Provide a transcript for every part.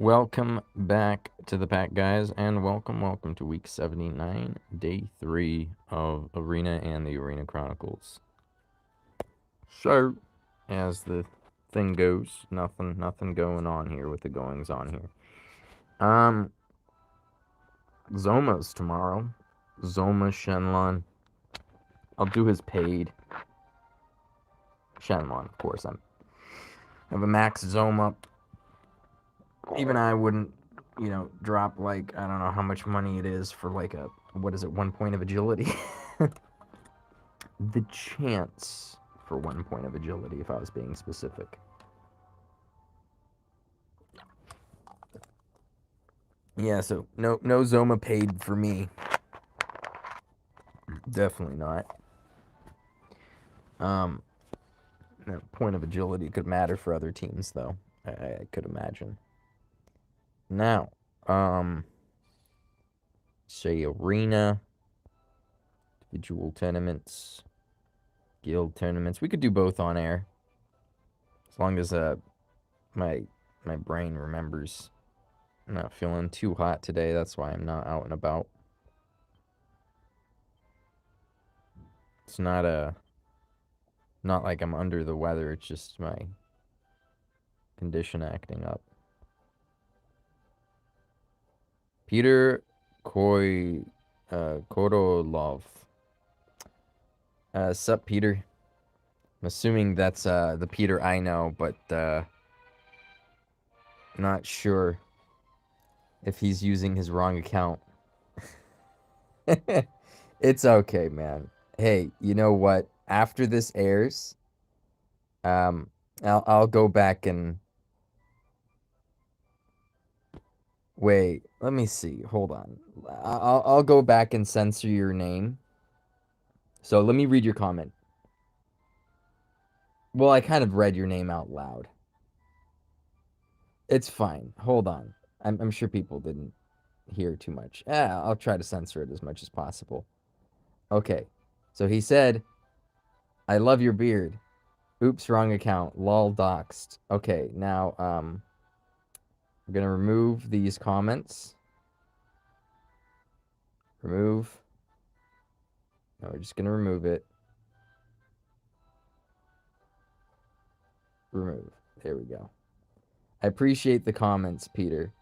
Welcome back to the pack, guys, and welcome to week 79, day 3 of Arena and the Arena Chronicles. So, as the thing goes, nothing going on here with the goings on here. Zoma's tomorrow. Zoma Shenlong. I'll do his paid. Shenlong, of course. I have a max Zoma. Even I wouldn't, drop like, I don't know how much money it is for like a, 1 point of agility? The chance for 1 point of agility, if I was being specific. Yeah, so no Zoma paid for me. Definitely not. Point of agility could matter for other teams, though. I could imagine. Now, say arena, individual tournaments, guild tournaments. We could do both on air, as long as my brain remembers. I'm not feeling too hot today. That's why I'm not out and about. It's not like I'm under the weather. It's just my condition acting up. Peter Korolov. Sup, Peter? I'm assuming that's the Peter I know, but not sure if he's using his wrong account. It's okay, man. Hey, you know what? After this airs, I'll go back and wait. Let me see. Hold on. I'll go back and censor your name. So let me read your comment. Well, I kind of read your name out loud. It's fine. Hold on. I'm sure people didn't hear too much. I'll try to censor it as much as possible. Okay. So he said, I love your beard. Oops, wrong account. Lol doxed. Okay, now I'm gonna remove these comments. Remove. No, we're just gonna remove it. Remove. There we go. I appreciate the comments, Peter.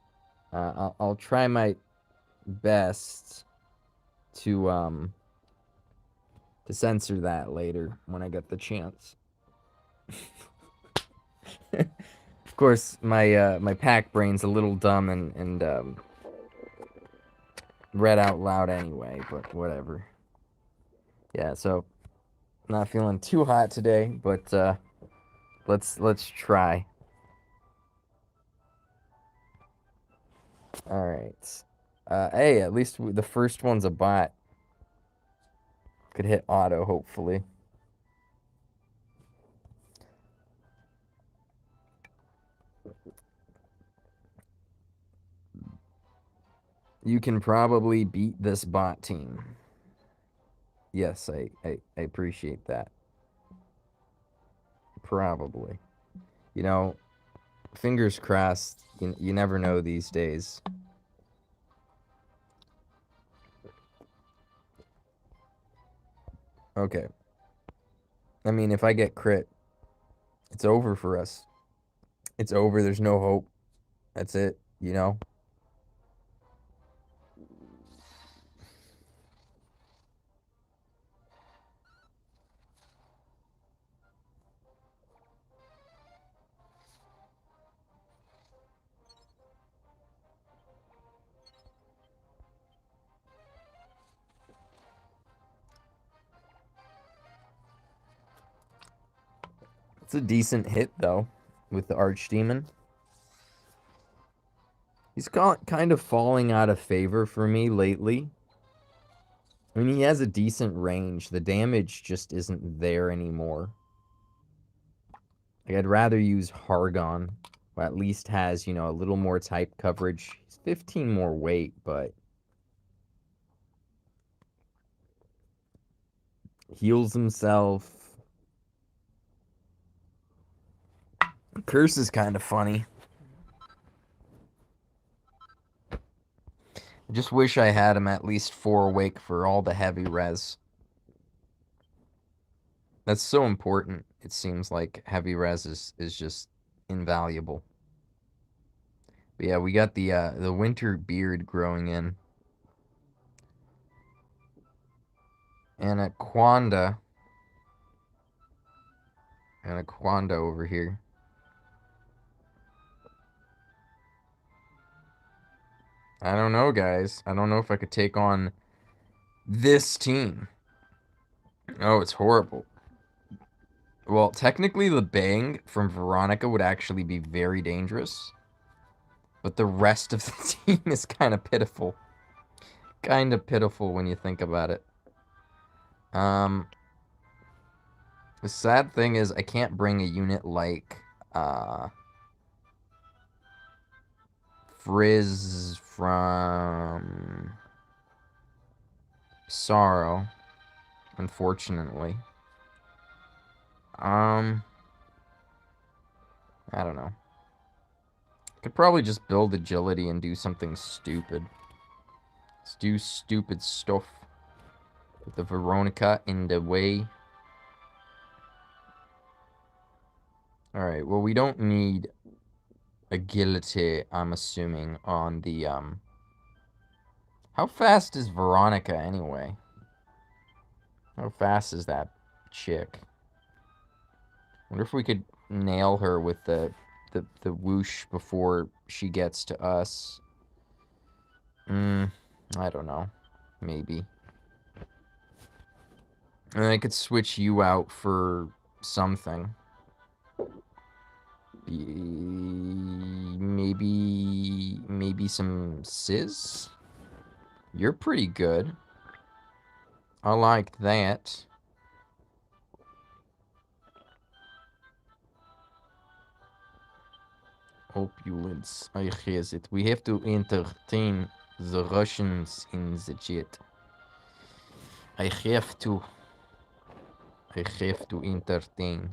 I'll try my best to censor that later when I get the chance. Of course, my pack brain's a little dumb and read out loud anyway, but whatever. Yeah, so not feeling too hot today, but let's try. All right. Hey, at least the first one's a bot. Could hit auto, hopefully. You can probably beat this bot team. Yes, I appreciate that. Probably. You know, fingers crossed. You never know these days. Okay. I mean, if I get crit, it's over for us. It's over. There's no hope. That's it, you know? It's a decent hit, though, with the Archdemon. He's kind of falling out of favor for me lately. I mean, he has a decent range. The damage just isn't there anymore. Like, I'd rather use Hargon, who at least has, a little more type coverage. He's 15 more weight, but heals himself. Curse is kind of funny. I just wish I had him at least 4 awake for all the heavy res. That's so important. It seems like heavy res is just invaluable. But yeah, we got the winter beard growing in. And a quanda. And a quanda over here. I don't know, guys. I don't know if I could take on this team. Oh, it's horrible. Well, technically the bang from Veronica would actually be very dangerous. But the rest of the team is kind of pitiful. Kind of pitiful when you think about it. The sad thing is I can't bring a unit like Frizz from Sorrow, unfortunately. I don't know. Could probably just build agility and do something stupid. Let's do stupid stuff. With the Veronica in the way. Alright, well we don't need agility, I'm assuming, on the, How fast is Veronica anyway? How fast is that chick? Wonder if we could nail her with the whoosh before she gets to us. I don't know. Maybe. And I could switch you out for something. Maybe some Sizz? You're pretty good. I like that. Opulence. I hate it. We have to entertain the Russians in the chat. I have to entertain.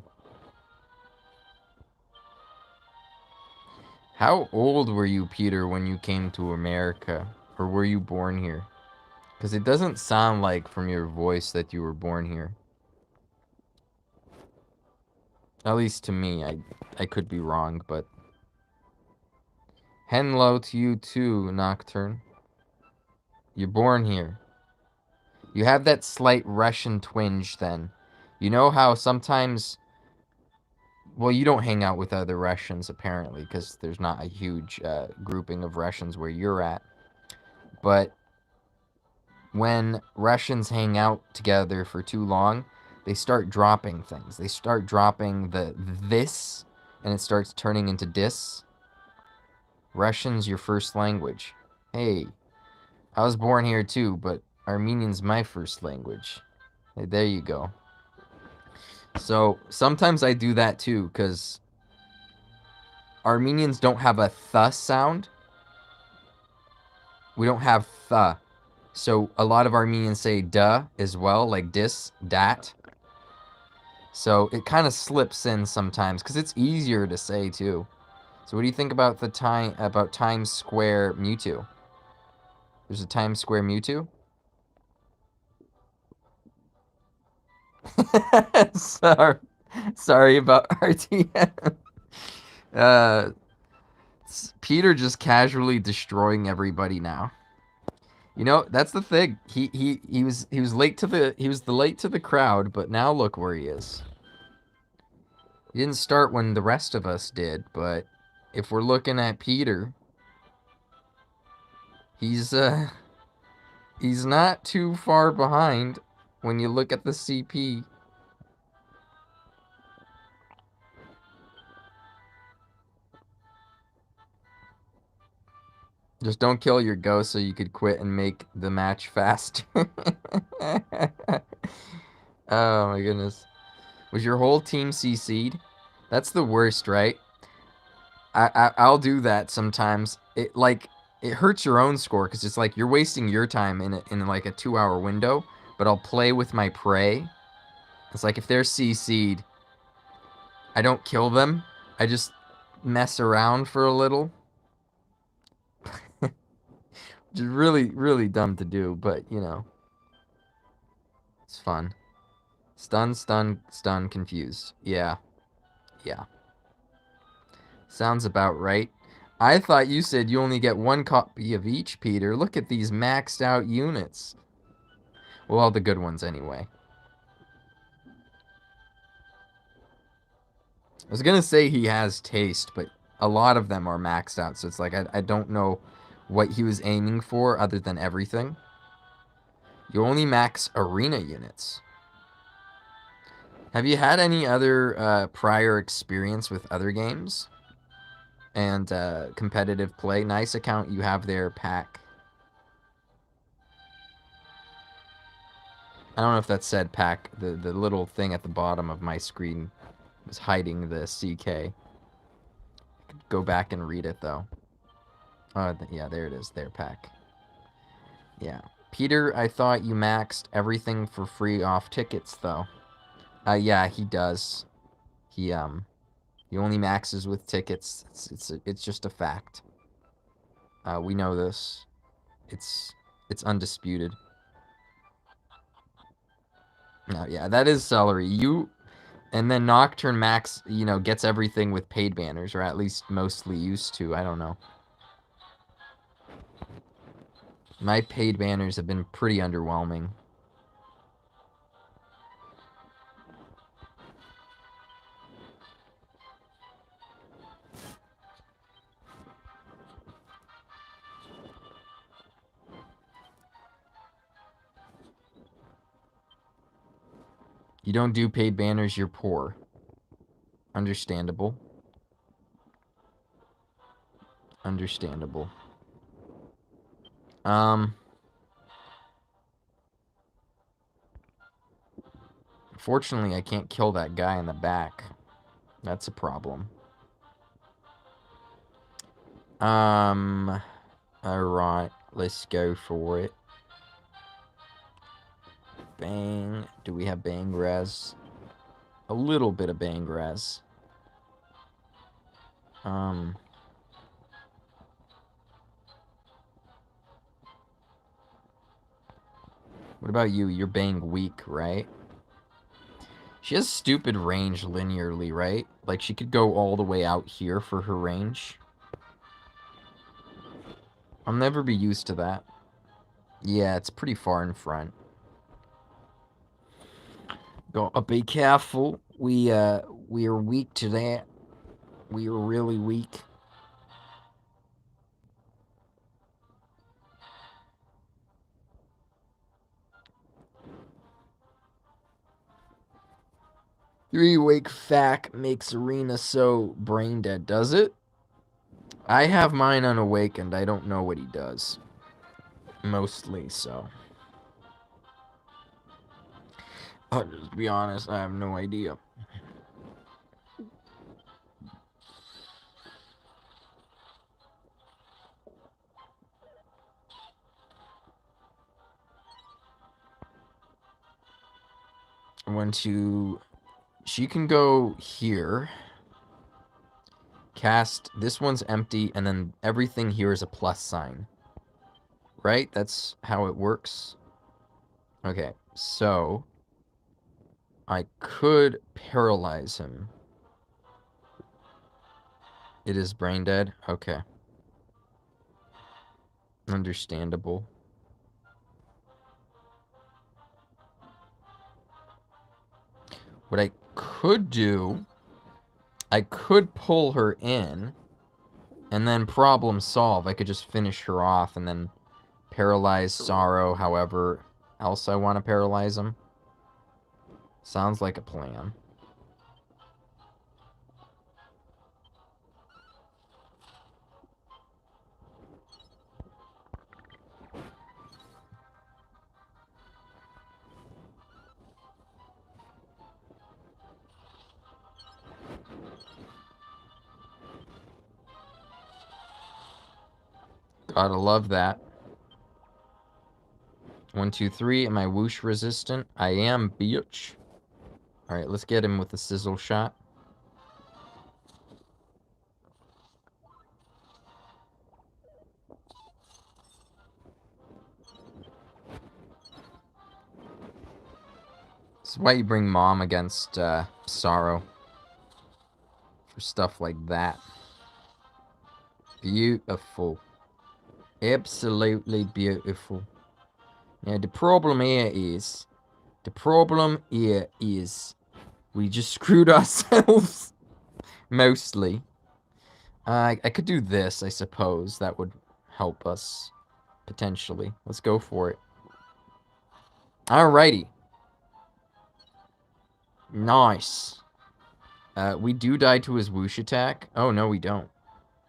How old were you, Peter, when you came to America? Or were you born here? Because it doesn't sound like from your voice that you were born here. At least to me. I could be wrong, but... Hello to you too, Nocturne. You're born here. You have that slight Russian twinge then. You know how sometimes... Well, you don't hang out with other Russians, apparently, because there's not a huge grouping of Russians where you're at. But when Russians hang out together for too long, they start dropping things. They start dropping the this, and it starts turning into dis. Russian's your first language. Hey, I was born here too, but Armenian's my first language. Hey, there you go. So sometimes I do that too, because Armenians don't have a th sound. We don't have th. So a lot of Armenians say duh as well, like dis, dat. So it kind of slips in sometimes, because it's easier to say too. So what do you think about the Times Square Mewtwo? There's a Times Square Mewtwo? Sorry about RTM. Peter just casually destroying everybody now. You know, that's the thing. He was late to the crowd, but now look where he is. He didn't start when the rest of us did, but if we're looking at Peter, he's not too far behind when you look at the CP. Just don't kill your ghost so you could quit and make the match faster. Oh my goodness. Was your whole team CC'd? That's the worst, right? I'll do that sometimes. It hurts your own score because it's like you're wasting your time in like a 2-hour window. But I'll play with my prey. It's like if they're CC'd, I don't kill them. I just mess around for a little. Just really, really dumb to do, but, you know, it's fun. Stun, stun, stun, confused. Yeah, yeah. Sounds about right. I thought you said you only get one copy of each, Peter. Look at these maxed out units. Well, all the good ones anyway. I was gonna say he has taste, but a lot of them are maxed out, so it's like I don't know what he was aiming for other than everything. You only max arena units. Have you had any other prior experience with other games? And competitive play? Nice account you have there, Pack. I don't know if that said Pack. The little thing at the bottom of my screen was hiding the CK. Go back and read it, though. Yeah, there it is. There, Pack. Yeah. Peter, I thought you maxed everything for free off tickets, though. Yeah, he does. He only maxes with tickets. It's just a fact. We know this. It's undisputed. No, yeah, that is Celery. And then Nocturne Max, you know, gets everything with paid banners, or at least mostly used to. I don't know. My paid banners have been pretty underwhelming. You don't do paid banners, you're poor. Understandable. Understandable. Fortunately, I can't kill that guy in the back. That's a problem. Alright, let's go for it. Bang. Do we have bang res? A little bit of bang res. What about you? You're bang weak, right? She has stupid range linearly, right? Like, she could go all the way out here for her range. I'll never be used to that. Yeah, it's pretty far in front. Gotta be careful. We are weak to that. We are really weak. Three-wake fac makes Arena so brain dead, does it? I have mine unawakened. I don't know what he does. Mostly so. I'll just be honest, I have no idea. I want to... She can go here. Cast... This one's empty, and then everything here is a plus sign. Right? That's how it works. Okay, so... I could paralyze him. It is brain dead? Okay. Understandable. What I could do... I could pull her in, and then problem solve. I could just finish her off, and then paralyze Sorrow however else I want to paralyze him. Sounds like a plan. Gotta love that. 1, 2, 3. Am I whoosh resistant? I am, bitch. Alright, let's get him with the sizzle shot. That's why you bring Mom against Sorrow. For stuff like that. Beautiful. Absolutely beautiful. Now, the problem here is... we just screwed ourselves. Mostly. I could do this, I suppose. That would help us. Potentially. Let's go for it. Alrighty. Nice. We do die to his whoosh attack. Oh, no, we don't.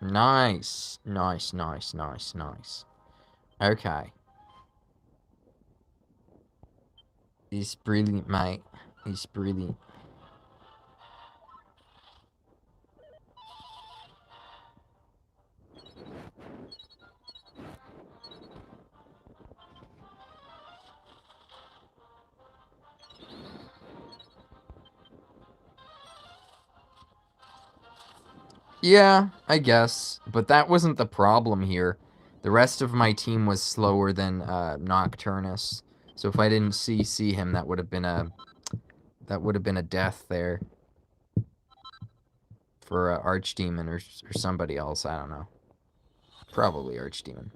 Nice. Nice, nice, nice, nice. Okay. He's brilliant, mate. He's brilliant. Yeah, I guess. But that wasn't the problem here. The rest of my team was slower than Nocturnus. So if I didn't see him, that would have been a death there for Archdemon or somebody else. I don't know. Probably Archdemon.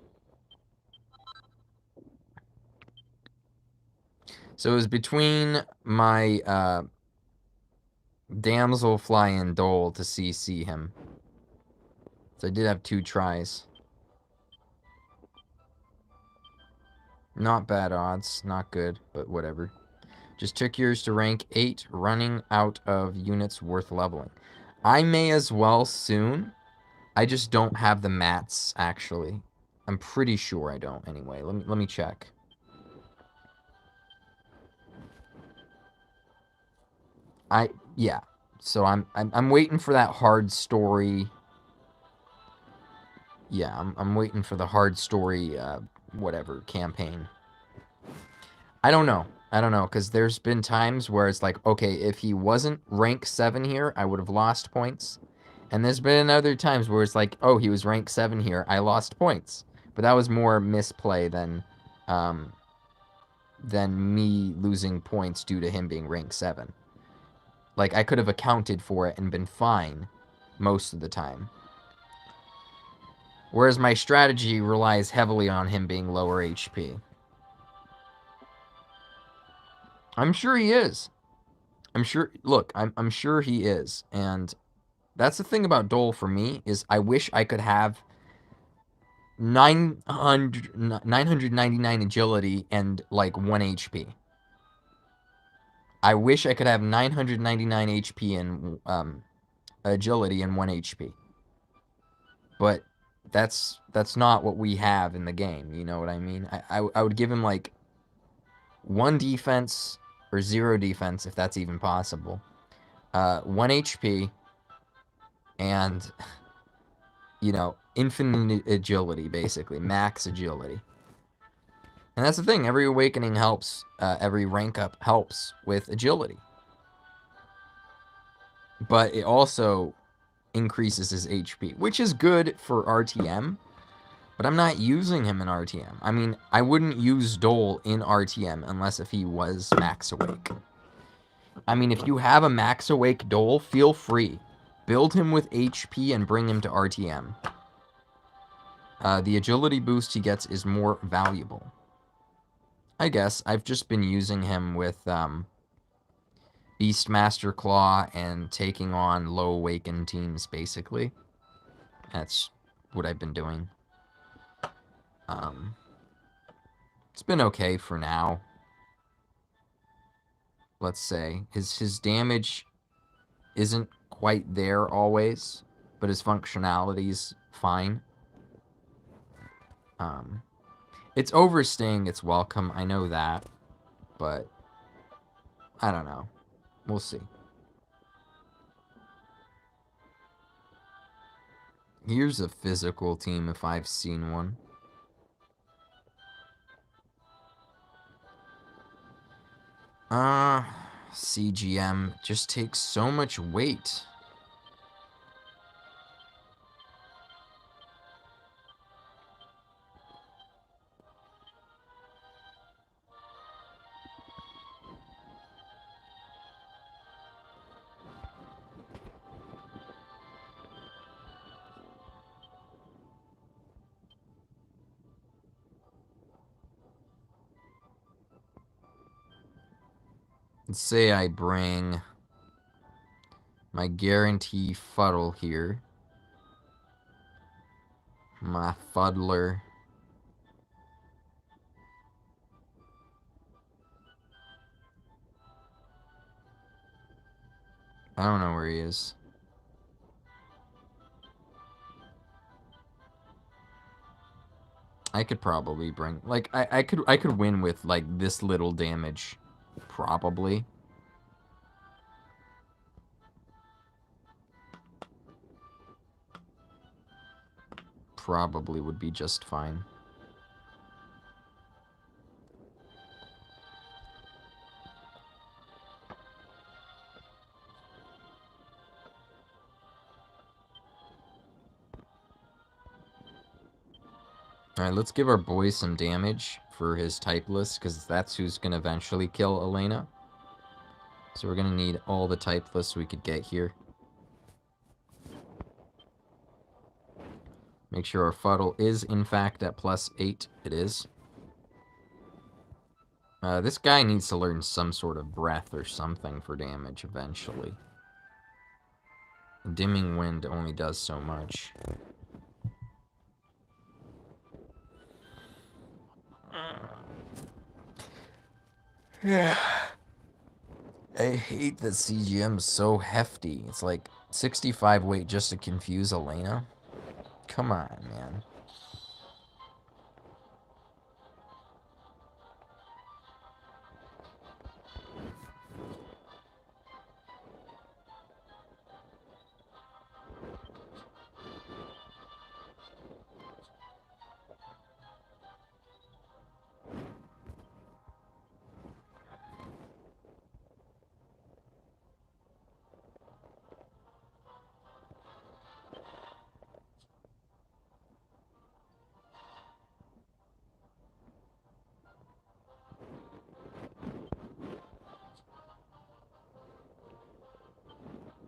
So it was between my Damselfly and Dole to CC him. So I did have 2 tries. Not bad odds. Not good, but whatever. Just took yours to rank 8, running out of units worth leveling. I may as well soon. I just don't have the mats, actually. I'm pretty sure I don't, anyway. Let me check. Yeah. So I'm waiting for that hard story. Yeah, I'm waiting for the hard story, whatever, campaign. I don't know, because there's been times where it's like, okay, if he wasn't rank 7 here, I would have lost points. And there's been other times where it's like, oh, he was rank 7 here, I lost points. But that was more misplay than me losing points due to him being rank 7. Like, I could have accounted for it and been fine most of the time. Whereas my strategy relies heavily on him being lower HP. I'm sure he is. I'm sure, look, I'm sure he is. And that's the thing about Dole for me, is I wish I could have 999 agility and like 1 HP. I wish I could have 999 HP and agility and 1 HP. But that's not what we have in the game, you know what I mean? I would give him like 1 defense or 0 defense, if that's even possible. 1 HP and, you know, infinite agility, basically. Max agility. And that's the thing, every awakening helps, every rank up helps with agility. But it also increases his HP, which is good for RTM, but I'm not using him in RTM. I mean, I wouldn't use Dole in RTM unless if he was max awake. I mean, if you have a max awake Dole, feel free. Build him with HP and bring him to RTM. The agility boost he gets is more valuable. I guess. I've just been using him with Beastmaster Claw and taking on low awakened teams, basically. That's what I've been doing. It's been okay for now. Let's say. His damage isn't quite there always, but his functionality's fine. It's overstaying its welcome, I know that, but I don't know. We'll see. Here's a physical team if I've seen one. CGM just takes so much weight. Let's say I bring my guarantee fuddle here. My fuddler. I don't know where he is. I could probably bring, like, I could win with, like, this little damage. Probably. Probably would be just fine. Alright, let's give our boy some damage for his typeless, because that's who's going to eventually kill Elena. So we're going to need all the typeless we could get here. Make sure our fuddle is, in fact, at +8. It is. This guy needs to learn some sort of breath or something for damage eventually. Dimming wind only does so much. Yeah. I hate that CGM's so hefty. It's like 65 weight just to confuse Elena. Come on, man.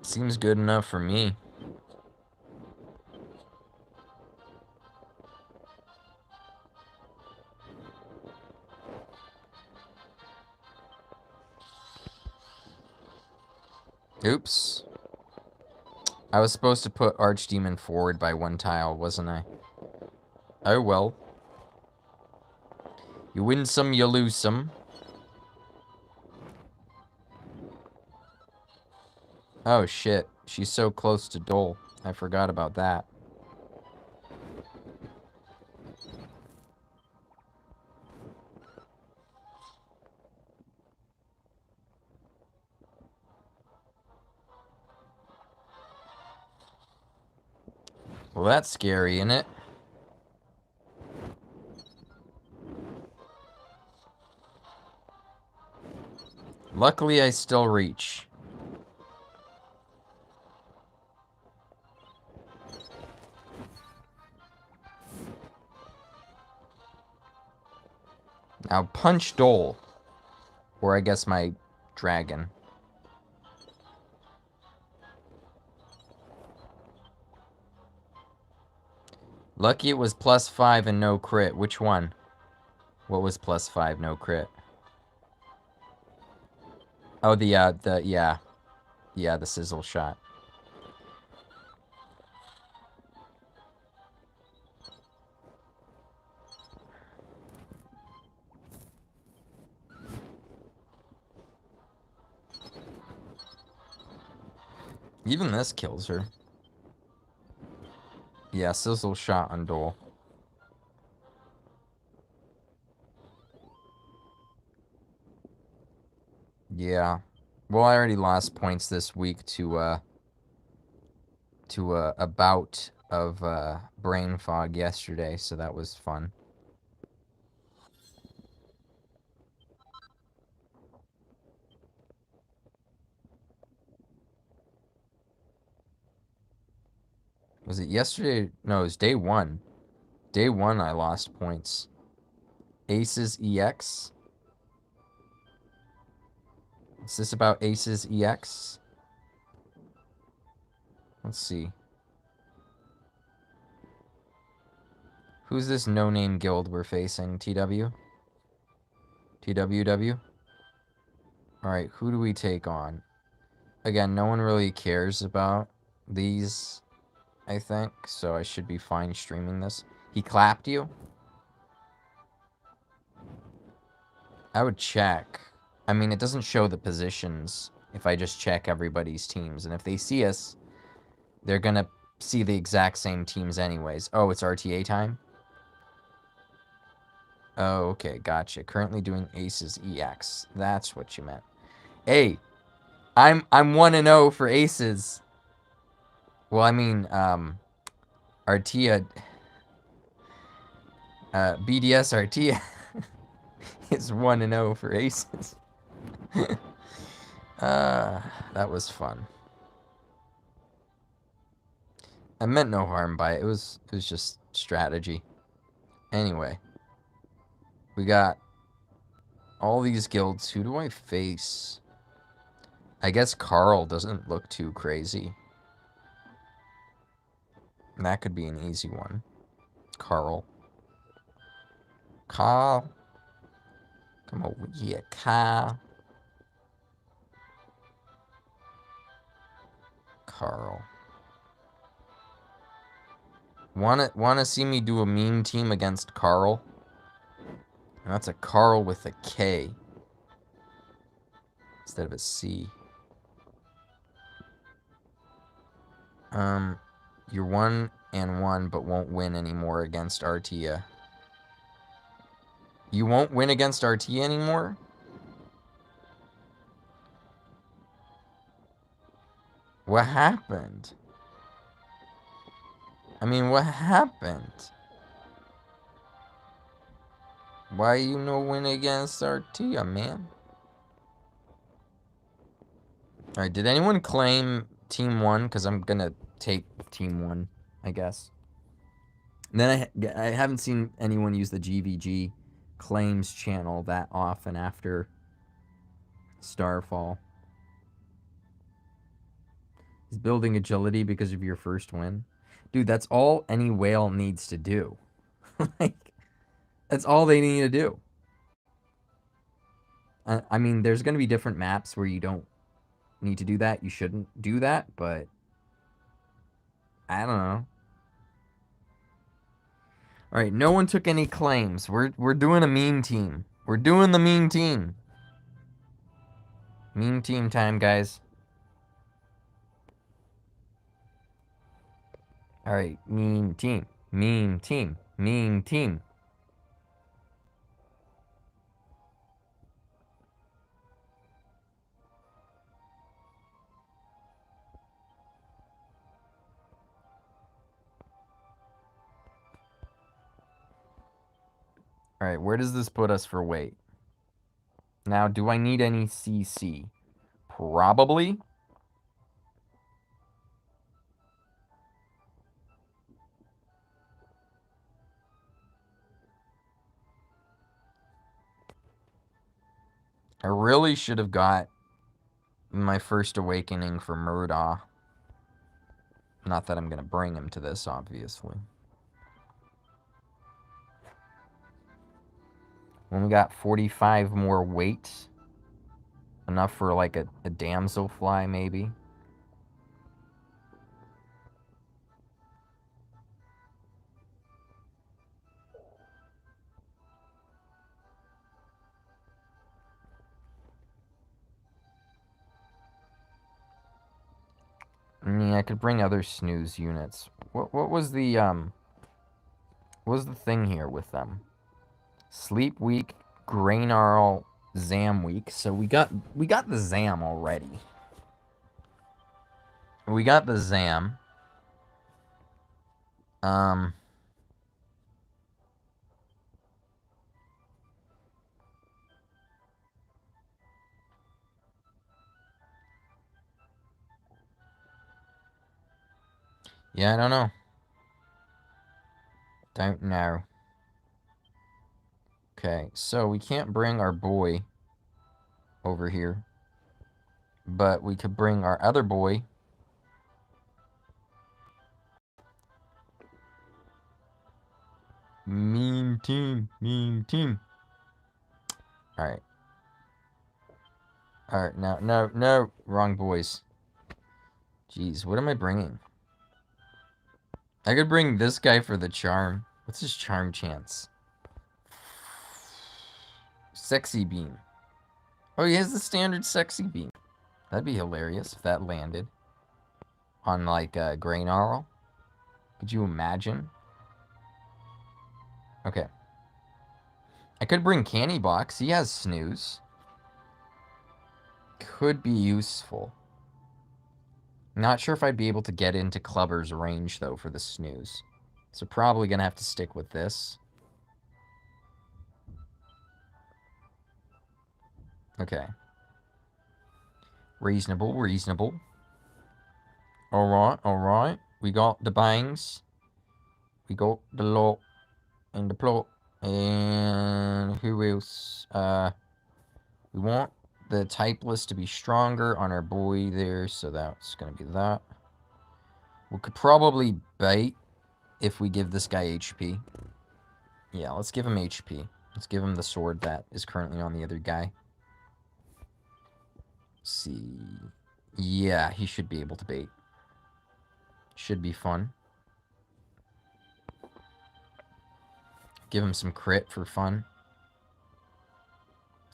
Seems good enough for me. Oops. I was supposed to put Archdemon forward by 1 tile, wasn't I? Oh well. You win some, you lose some. Oh shit, she's so close to Dole. I forgot about that. Well, that's scary, isn't it? Luckily, I still reach. Now punch Dole. Or I guess my dragon. Lucky it was +5 and no crit. Which one? What was +5, no crit? Oh, yeah, the sizzle shot. Even this kills her. Yeah, sizzle shot on Dole. Yeah. Well, I already lost points this week to a bout of brain fog yesterday, so that was fun. Was it yesterday? No, it was day 1. Day 1 I lost points. Aces EX? Is this about Aces EX? Let's see. Who's this no-name guild we're facing? TW? TWW? Alright, who do we take on? Again, no one really cares about these, I think, so I should be fine streaming this. He clapped you? I would check. I mean, it doesn't show the positions if I just check everybody's teams. And if they see us, they're gonna see the exact same teams anyways. Oh, it's RTA time? Oh, okay, gotcha. Currently doing Aces EX. That's what you meant. Hey, I'm 1-0 for Aces. Well, I mean, Artia, BDS Artia is 1-0 for Aces. That was fun. I meant no harm by it. It was just strategy. Anyway, we got all these guilds. Who do I face? I guess Carl doesn't look too crazy. That could be an easy one. Carl. Carl. Come over here, Carl. Carl. Wanna see me do a meme team against Carl? And that's a Carl with a K instead of a C. You're 1-1, but won't win anymore against Artia. You won't win against Artia anymore? What happened? I mean, what happened? Why you no win against Artia, man? Alright, did anyone claim Team 1? Because I'm gonna take Team 1, I guess. And then I haven't seen anyone use the GVG claims channel that often after Starfall. Is building agility because of your first win? Dude, that's all any whale needs to do. Like, that's all they need to do. I mean, there's going to be different maps where you don't need to do that. You shouldn't do that, but I don't know. All right, no one took any claims. We're doing a meme team. We're doing the meme team. Meme team time, guys. All right, meme team. Meme team. Meme team. All right, where does this put us for weight? Now, do I need any CC? Probably. I really should have got my first awakening for Murdaugh. Not that I'm going to bring him to this, obviously. When we got 45 more weight. Enough for like a damselfly, maybe. I mean, I could bring other snooze units. What was the thing here with them? Sleep week, Grainarl, Zam week. So we got the Zam already. We got the Zam. Yeah, I don't know. Don't know. Okay, so we can't bring our boy over here. But we could bring our other boy. Meme team. Meme team. Alright. Alright, no. Wrong boys. Jeez, what am I bringing? I could bring this guy for the charm. What's his charm chance? Sexy beam. Oh, he has the standard sexy beam. That'd be hilarious if that landed on, like, a grain arrow. Could you imagine? Okay. I could bring Canny Box. He has snooze. Could be useful. Not sure if I'd be able to get into Clubber's range, though, for the snooze. So probably gonna have to stick with this. Okay. Reasonable, reasonable. Alright. We got the bangs. We got the lot and the plot. And who else? We want the typeless to be stronger on our boy there, so that's gonna be that. We could probably bait if we give this guy HP. Yeah, let's give him HP. Let's give him the sword that is currently on the other guy. Let's see. Yeah, he should be able to bait. Should be fun. Give him some crit for fun.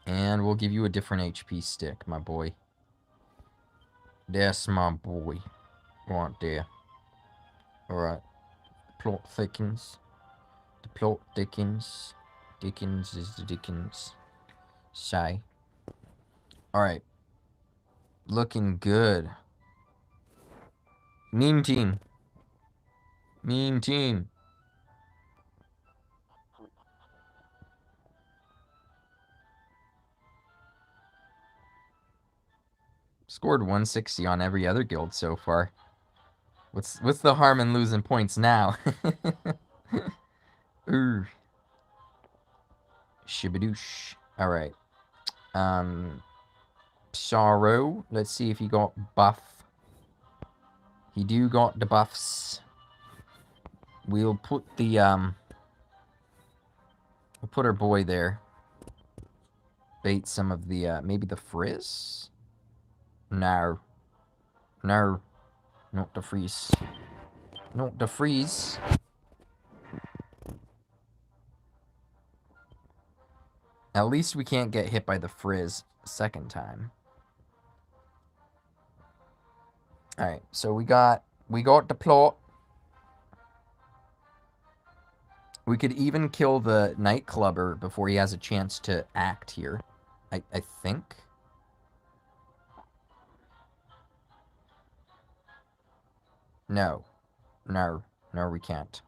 And we'll give you a different HP stick, my boy. That's my boy. Right there. Alright. Plot thickens. The plot thickens. Dickens is the Dickens. Shy. Alright. Looking good. Meme team. Meme team. Scored 160 on every other guild so far. What's the harm in losing points now? Ooh. Shibadoosh. Alright. Sorrow. Let's see if he got buff. He do got the buffs. We'll put the, we'll put our boy there. Bait some of the, maybe the frizz? No. No. Not the freeze. Not the freeze. At least we can't get hit by the frizz a second time. Alright, so we got the plot. We could even kill the nightclubber before he has a chance to act here. I think. No. No, we can't.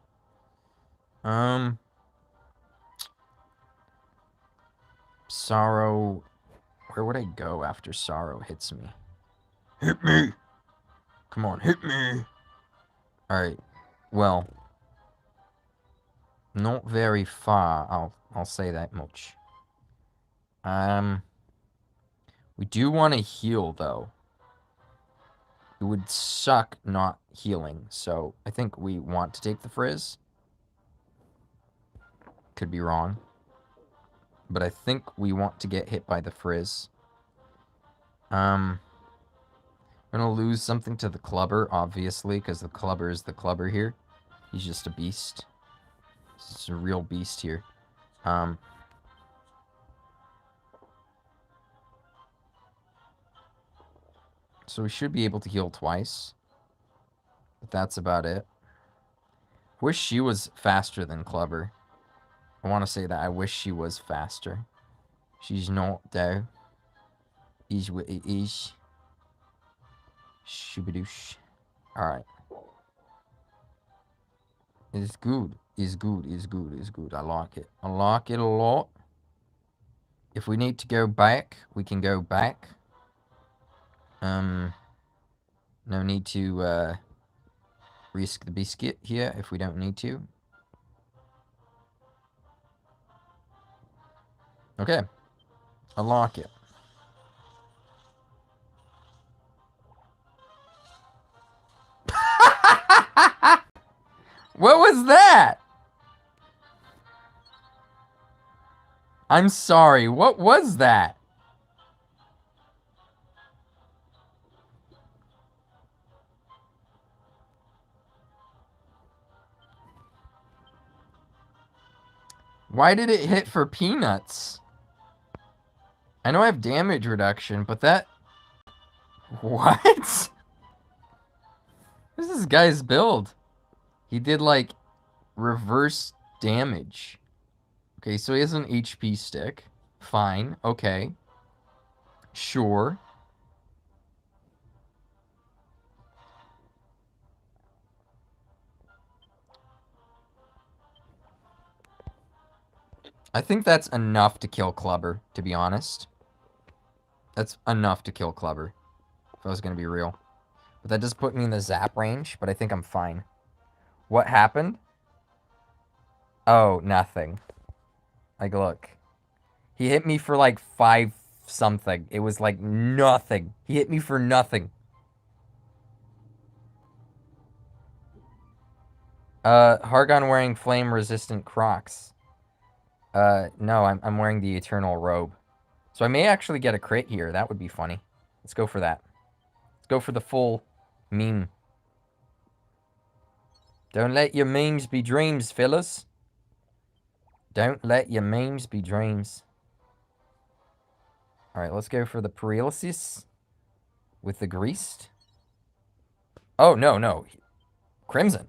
Sorrow. Where would I go after Sorrow hits me? Hit me! Come on, hit me! Alright. Well. Not very far, I'll say that much. We do want to heal, though. It would suck not healing, so I think we want to take the frizz. Could be wrong. But I think we want to get hit by the frizz. I'm gonna lose something to the clubber, obviously, because the clubber is the clubber here. He's just a beast. He's a real beast here. So we should be able to heal twice. But that's about it. Wish she was faster than Clubber. I want to say that. I wish she was faster. She's not, though. Is what it is. Shibadoosh. Alright. It's good. It's good. It's good. It's good. I like it. I like it a lot. If we need to go back, we can go back. No need to risk the biscuit here if we don't need to. Okay. I like it. What was that? I'm sorry. What was that? Why did it hit for peanuts? I know I have damage reduction, but that... What? What is this guy's build? He did, like, reverse damage. Okay, so he has an HP stick. Fine. Okay. Sure. I think that's enough to kill Clubber, to be honest. That's enough to kill Clubber, if I was going to be real. But that does put me in the zap range, but I think I'm fine. What happened? Oh, nothing. Like, look. He hit me for like 5 something. It was like nothing. He hit me for nothing. Hargon wearing flame resistant Crocs. No, I'm wearing the Eternal Robe. So I may actually get a crit here. That would be funny. Let's go for that. Let's go for the full meme. Don't let your memes be dreams, fellas. Don't let your memes be dreams. Alright, let's go for the paralysis with the greased. Oh, no. Crimson.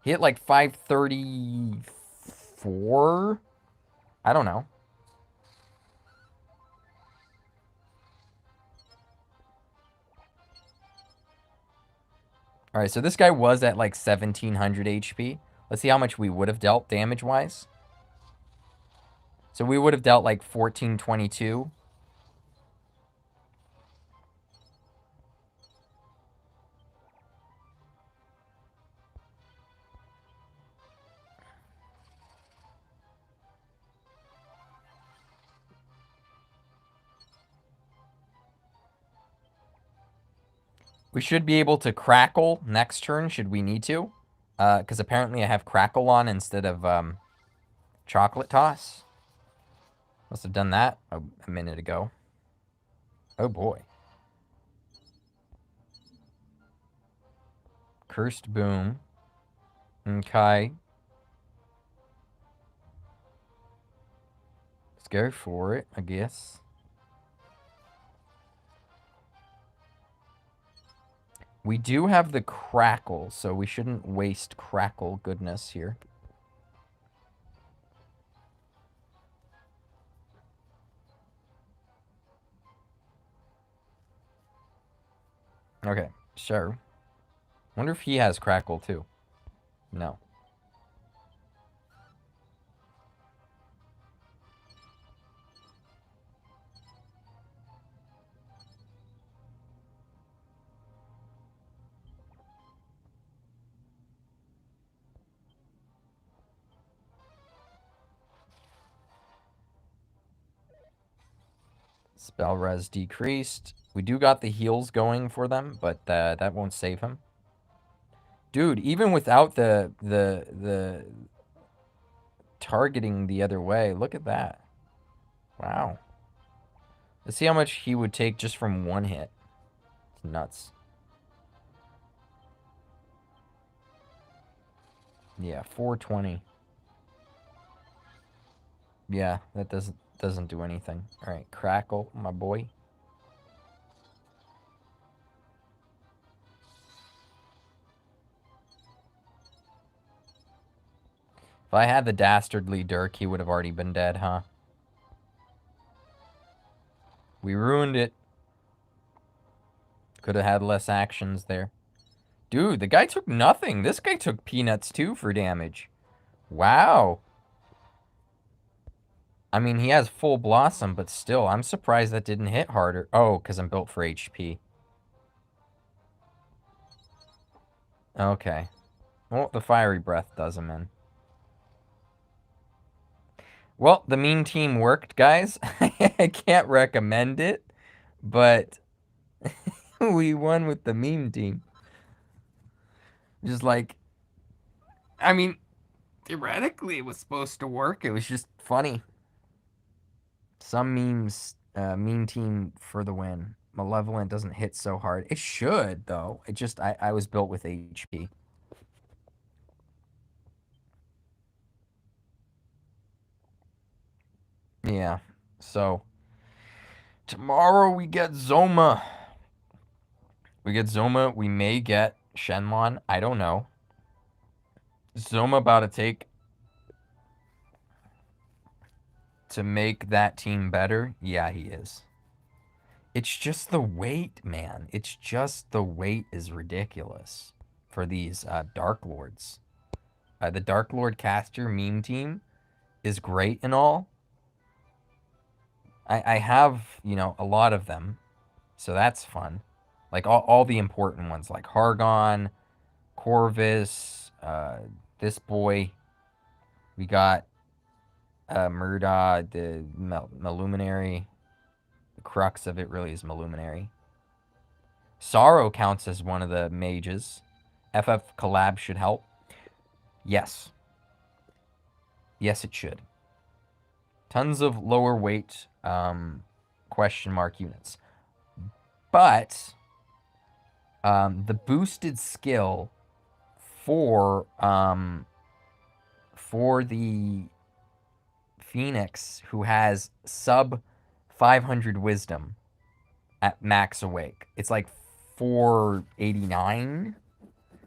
He hit like 534? I don't know. Alright, so this guy was at like 1700 HP. Let's see how much we would have dealt damage-wise. So we would have dealt like 1422. We should be able to crackle next turn, should we need to. Because apparently I have crackle on instead of chocolate toss. Must have done that a minute ago. Oh boy. Cursed Boom. Okay. Let's go for it, I guess. We do have the crackle, so we shouldn't waste crackle goodness here. Okay, sure. Wonder if he has crackle too. No. Spell res decreased. We do got the heals going for them, but that won't save him. Dude, even without the targeting the other way, look at that. Wow. Let's see how much he would take just from one hit. It's nuts. Yeah, 420. Yeah, that doesn't do anything. All right, crackle, my boy. If I had the dastardly Dirk, he would have already been dead, huh? We ruined it. Could have had less actions there. Dude, the guy took nothing. This guy took peanuts too for damage. Wow. I mean, he has full blossom, but still, I'm surprised that didn't hit harder. Oh, because I'm built for HP. Okay. Well, the fiery breath does him in. Well, the meme team worked, guys. I can't recommend it, but we won with the meme team. Just like, I mean, theoretically it was supposed to work. It was just funny. Some memes, meme team for the win. Malevolent doesn't hit so hard. It should, though. It just, I was built with HP. Yeah. So tomorrow we get Zoma. We get Zoma. We may get Shenlon. I don't know. Zoma about to take to make that team better. Yeah, he is. It's just the weight, man. It's just the weight is ridiculous for these Dark Lords. The Dark Lord caster meme team is great and all. I have, a lot of them, so that's fun. Like all the important ones, like Hargon, Corvus, this boy. We got Murda, the Maluminary. The crux of it really is Maluminary. Sorrow counts as one of the mages. FF collab should help. Yes. Yes, it should. Tons of lower weight question mark units. But the boosted skill for the Phoenix who has sub 500 wisdom at max awake, it's like 489.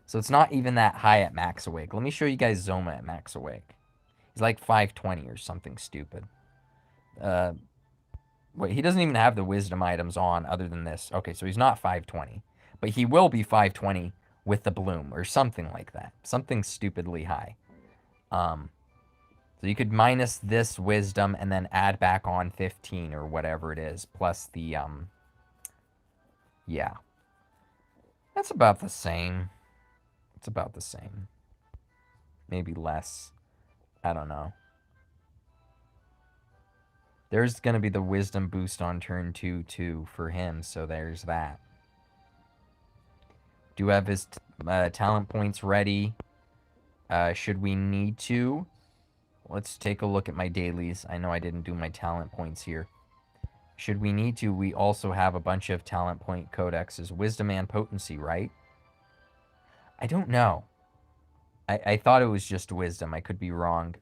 So it's not even that high at max awake. Let me show you guys Zoma at max awake. He's like 520 or something stupid. Wait, he doesn't even have the wisdom items on other than this. Okay, so he's not 520. But he will be 520 with the bloom or something like that. Something stupidly high. So you could minus this wisdom and then add back on 15 or whatever it is. Plus the, yeah. That's about the same. It's about the same. Maybe less. I don't know. There's going to be the wisdom boost on turn 2 too for him, so there's that. Do have his talent points ready. Should we need to? Let's take a look at my dailies. I know I didn't do my talent points here. Should we need to, we also have a bunch of talent point codexes. Wisdom and potency, right? I don't know. I thought it was just wisdom. I could be wrong.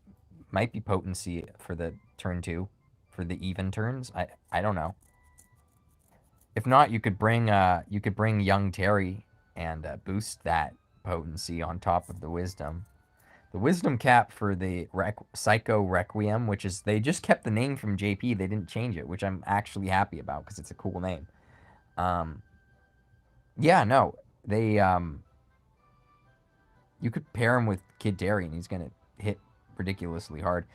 Might be potency for the turn 2. For the even turns. I don't know. If not, you could bring young Terry and boost that potency on top of the wisdom. The wisdom cap for the Psycho Requiem, which is, they just kept the name from JP. They didn't change it, which I'm actually happy about because it's a cool name. Yeah, no, they you could pair him with Kid Terry and he's gonna hit ridiculously hard.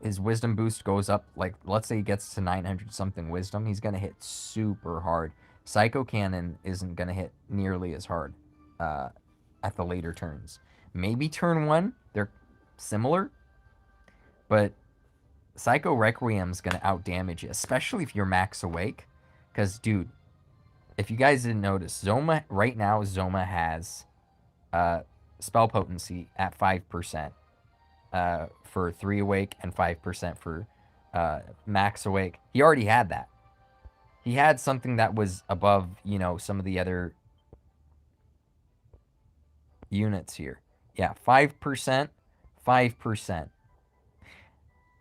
His wisdom boost goes up, like, let's say he gets to 900 something wisdom, he's gonna hit super hard. Psycho Cannon isn't gonna hit nearly as hard at the later turns. Maybe turn 1, they're similar, but Psycho Requiem's gonna outdamage you, especially if you're max awake. Because, dude, if you guys didn't notice, Zoma, right now, Zoma has spell potency at 5%. For 3 awake and 5% for max awake. He already had that. He had something that was above, some of the other units here. Yeah, 5%, 5%.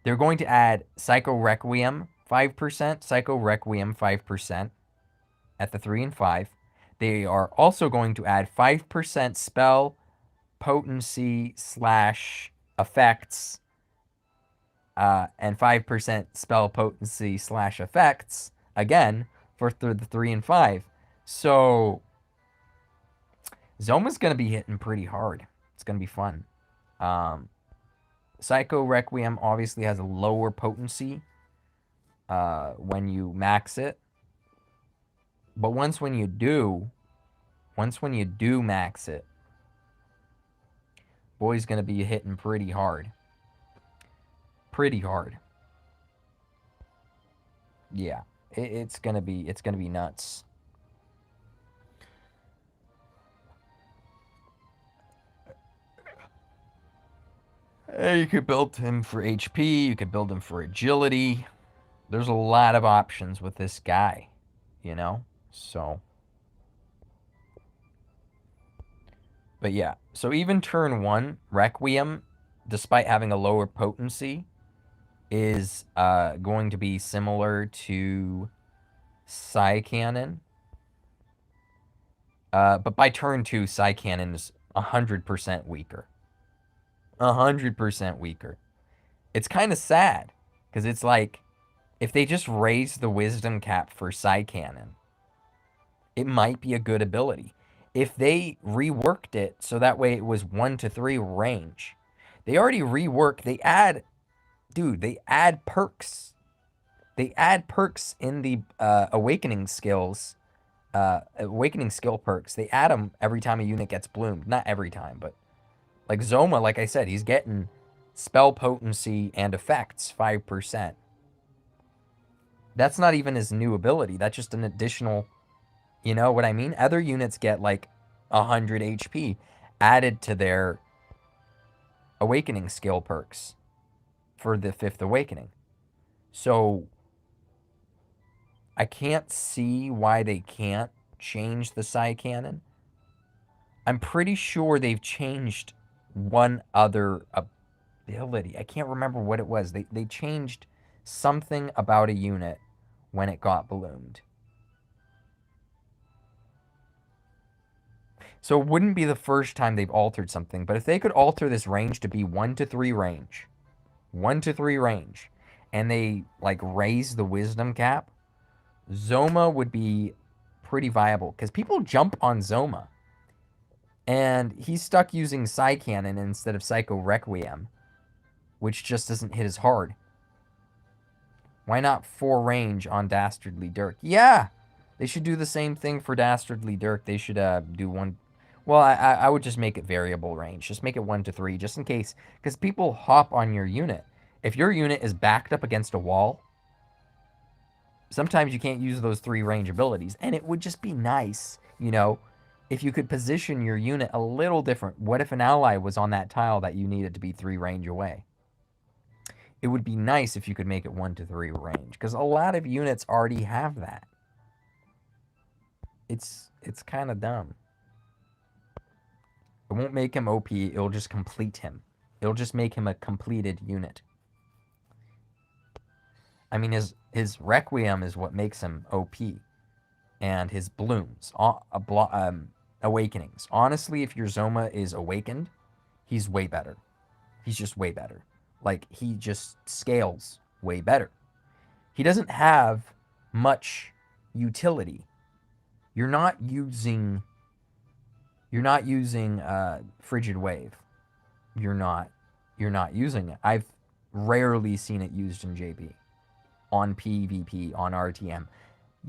They're going to add Psycho Requiem 5%, Psycho Requiem 5% at the 3 and 5. They are also going to add 5% spell potency / effects and 5% spell potency / effects again for the 3 and 5. So Zoma's going to be hitting pretty hard. It's going to be fun. Psycho Requiem obviously has a lower potency when you max it. But once when you do max it, boy's going to be hitting pretty hard. Pretty hard. Yeah, it's gonna be nuts. You could build him for HP. You could build him for agility. There's a lot of options with this guy, So, but yeah. So even turn 1 Requiem, despite having a lower potency, is going to be similar to Psy Cannon. But by turn 2, Psy Cannon is 100% weaker. 100% weaker. It's kind of sad, because it's like, if they just raise the wisdom cap for Psy Cannon, it might be a good ability. If they reworked it so that way it was 1 to 3 range, they already rework. They add, dude, they add perks. They add perks in the awakening skills, awakening skill perks. They add them every time a unit gets bloomed. Not every time, but like Zoma, like I said, he's getting spell potency and effects 5%. That's not even his new ability. That's just an additional, you know what I mean? Other units get like 100 HP added to their awakening skill perks for the 5th awakening. So I can't see why they can't change the Psy Cannon. I'm pretty sure they've changed one other ability. I can't remember what it was. They changed something about a unit when it got ballooned. So it wouldn't be the first time they've altered something, but if they could alter this range to be 1 to 3 range, 1 to 3 range, and they like raise the wisdom cap, Zoma would be pretty viable, because people jump on Zoma. And he's stuck using Psy Cannon instead of Psycho Requiem, which just doesn't hit as hard. Why not 4 range on Dastardly Dirk? Yeah! They should do the same thing for Dastardly Dirk. They should do one. Well, I would just make it variable range. Just make it 1 to 3, just in case. Because people hop on your unit. If your unit is backed up against a wall, sometimes you can't use those 3 range abilities. And it would just be nice, you know, if you could position your unit a little different. What if an ally was on that tile that you needed to be 3 range away? It would be nice if you could make it 1 to 3 range, because a lot of units already have that. It's kind of dumb. It won't make him OP, it'll just complete him. It'll just make him a completed unit. I mean, his Requiem is what makes him OP. And his blooms, awakenings. Honestly, if your Zoma is awakened, he's way better. He's just way better. Like, he just scales way better. He doesn't have much utility. You're not using Frigid Wave. You're not using it. I've rarely seen it used in JB. On PvP, on RTM.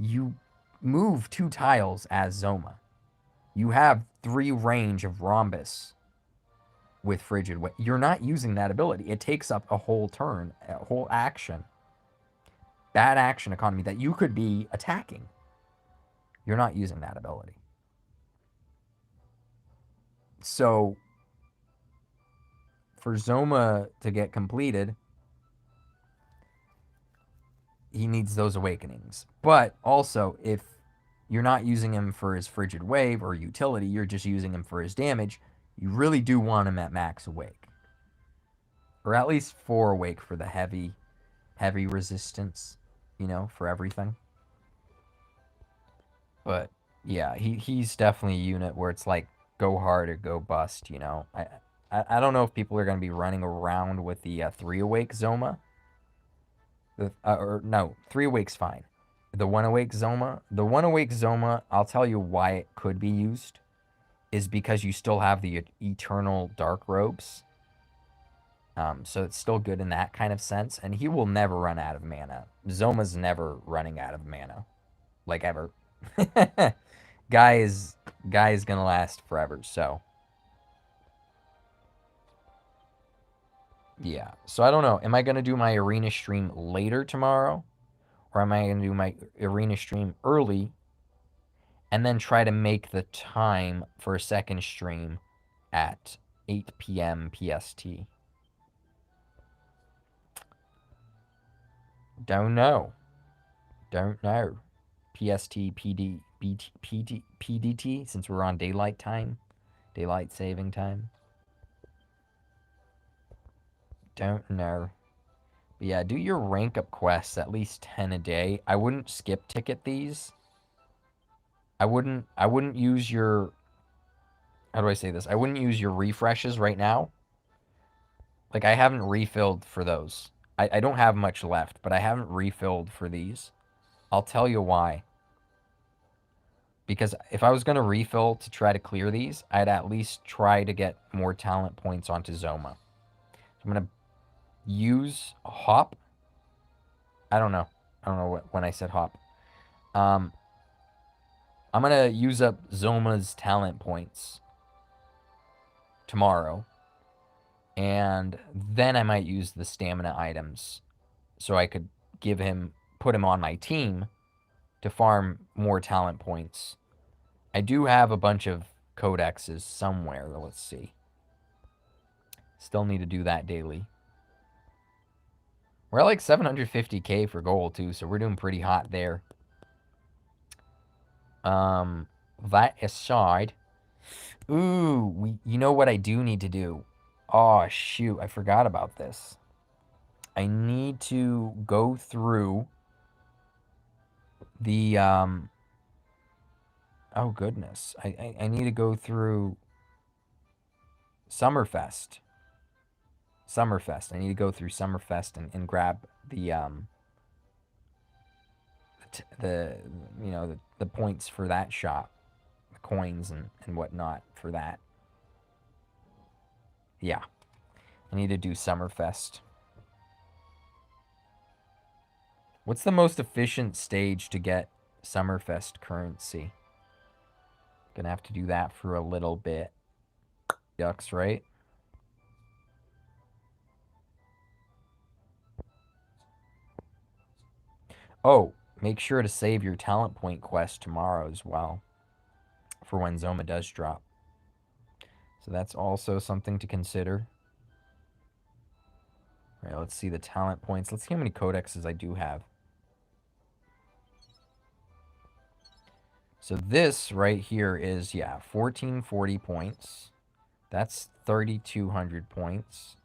You move 2 tiles as Zoma. You have 3 range of Rhombus with Frigid Wave. You're not using that ability. It takes up a whole turn, a whole action. Bad action economy that you could be attacking. You're not using that ability. So, for Zoma to get completed, he needs those awakenings. But also, if you're not using him for his Frigid Wave or utility, you're just using him for his damage, you really do want him at max awake. Or at least 4 awake for the heavy resistance, you know, for everything. But yeah, he's definitely a unit where it's like go hard or go bust, you know. I don't know if people are going to be running around with the 3 awake Zoma. Or no, 3 awake's fine. The 1 awake Zoma, I'll tell you why it could be used, is because you still have the eternal dark robes. So it's still good in that kind of sense, and he will never run out of mana. Zoma's never running out of mana, like ever. Guy is gonna last forever. So yeah. So I don't know. Am I gonna do my arena stream later tomorrow, or am I gonna do my arena stream early, and then try to make the time for a second stream at 8 p.m. PST? Don't know. PST, PD, PDT, since we're on daylight saving time. Don't know. But yeah, do your rank up quests, at least 10 a day. I wouldn't skip ticket these. I wouldn't use your, how do I say this? I wouldn't use your refreshes right now. Like, I haven't refilled for those. I don't have much left, but I haven't refilled for these. I'll tell you why. Because if I was going to refill to try to clear these, I'd at least try to get more talent points onto Zoma. So I'm going to use Hop. I don't know. When I said Hop. I'm going to use up Zoma's talent points tomorrow. And then I might use the stamina items so I could put him on my team to farm more talent points. I do have a bunch of codexes somewhere. Let's see. Still need to do that daily. We're at like 750k for gold too, so we're doing pretty hot there. That aside, ooh, you know what I do need to do? Oh shoot, I forgot about this. I need to go through the oh goodness. I need to go through Summerfest. I need to go through Summerfest and grab the the points for that shop, the coins and whatnot for that. Yeah, I need to do Summerfest. What's the most efficient stage to get Summerfest currency? Gonna have to do that for a little bit. Yucks, right? Oh, make sure to save your talent point quest tomorrow as well for when Zoma does drop. So that's also something to consider. All right, let's see the talent points. Let's see how many codexes I do have. So this right here is, yeah, 1440 points. That's 3,200 points.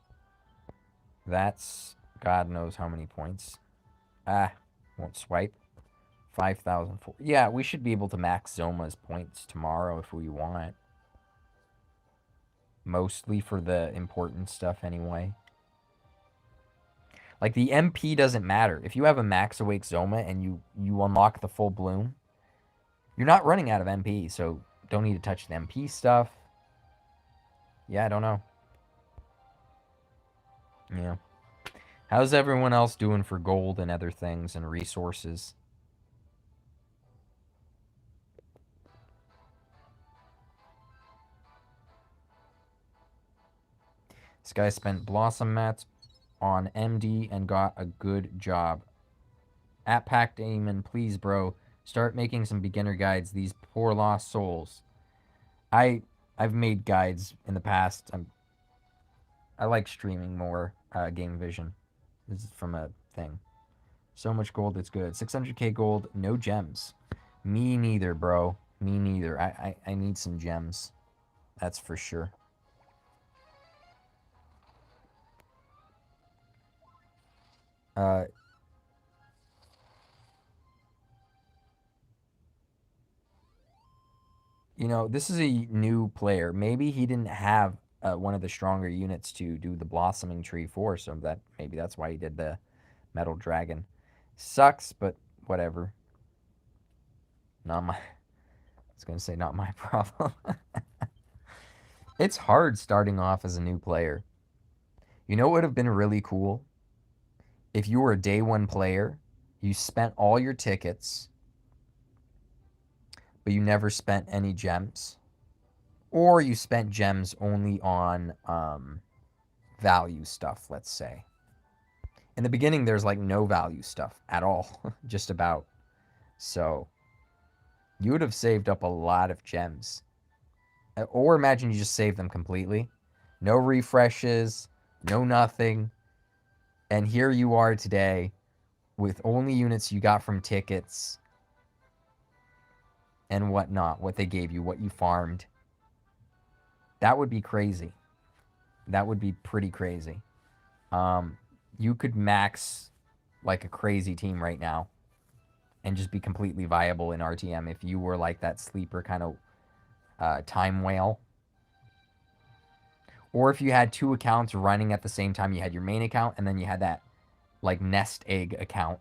That's God knows how many points. Won't swipe. 5,000. Yeah, we should be able to max Zoma's points tomorrow if we want. Mostly for the important stuff anyway. Like, the MP doesn't matter. If you have a max awake Zoma and you unlock the full bloom, you're not running out of MP, so don't need to touch the MP stuff. Yeah, I don't know. Yeah. How's everyone else doing for gold and other things and resources? This guy spent Blossom Mats on MD and got a good job. At Pack Damon, please, bro, start making some beginner guides. These poor lost souls. I've made guides in the past. I like streaming more Game Vision. This is from a thing. So much gold, it's good. 600k gold, no gems. Me neither, bro. Me neither. I need some gems. That's for sure. You know, this is a new player. Maybe he didn't have one of the stronger units to do the blossoming tree for, so maybe that's why he did the metal dragon. Sucks, but whatever. Not my. I was gonna say not my problem. It's hard starting off as a new player. You know what would have been really cool? If you were a day one player, you spent all your tickets, but you never spent any gems. Or you spent gems only on value stuff, let's say. In the beginning, there's like no value stuff at all, just about. So you would have saved up a lot of gems. Or imagine you just save them completely. No refreshes, no nothing. And here you are today with only units you got from tickets and whatnot, what they gave you, what you farmed. That would be crazy. That would be pretty crazy. you could max like a crazy team right now and just be completely viable in RTM if you were like that sleeper kind of time whale. Or if you had two accounts running at the same time, you had your main account and then you had that like nest egg account.